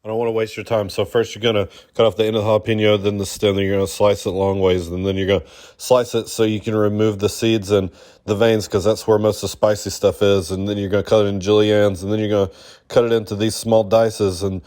I don't want to waste your time. So first you're going to cut off the end of the jalapeno, then the stem, then you're going to slice it long ways, and then you're going to slice it so you can remove the seeds and the veins because that's where most of the spicy stuff is. And then you're going to cut it in juliennes, and then you're going to cut it into these small dices, and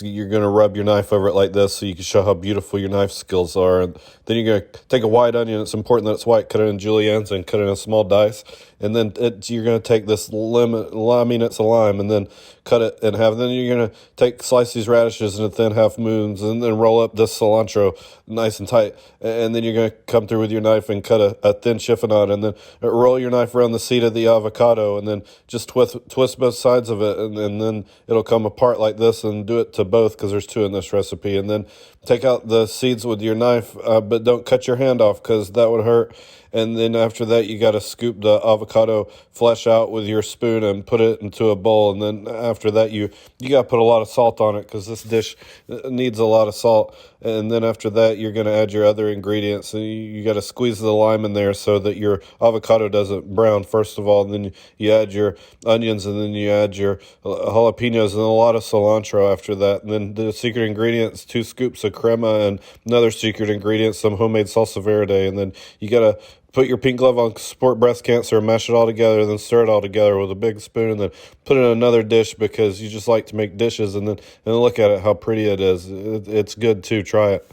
you're going to rub your knife over it like this so you can show how beautiful your knife skills are. And then you're going to take a white onion. It's important that it's white. Cut it in juliennes and cut it in a small dice. And then you're going to take this it's a lime, and then cut it in half. Then you're going to slice these radishes into thin half moons, and then roll up this cilantro nice and tight. And then you're going to come through with your knife and cut a thin chiffonade, and then roll your knife around the seed of the avocado, and then just twist both sides of it, and then it'll come apart like this, and do it to both because there's two in this recipe. And then take out the seeds with your knife, but don't cut your hand off because that would hurt. And then after that, you got to scoop the avocado flesh out with your spoon and put it into a bowl. And then after that, you got to put a lot of salt on it because this dish needs a lot of salt. And then after that, you're going to add your other ingredients. And you got to squeeze the lime in there so that your avocado doesn't brown, first of all. And then you add your onions, and then you add your jalapenos and a lot of cilantro after that. And then the secret ingredients, 2 scoops of crema, and another secret ingredient, some homemade salsa verde. And then you got to put your pink glove on, support breast cancer, mash it all together, then stir it all together with a big spoon, and then put it in another dish because you just like to make dishes, and then look at it, how pretty it is. It's good too. Try it.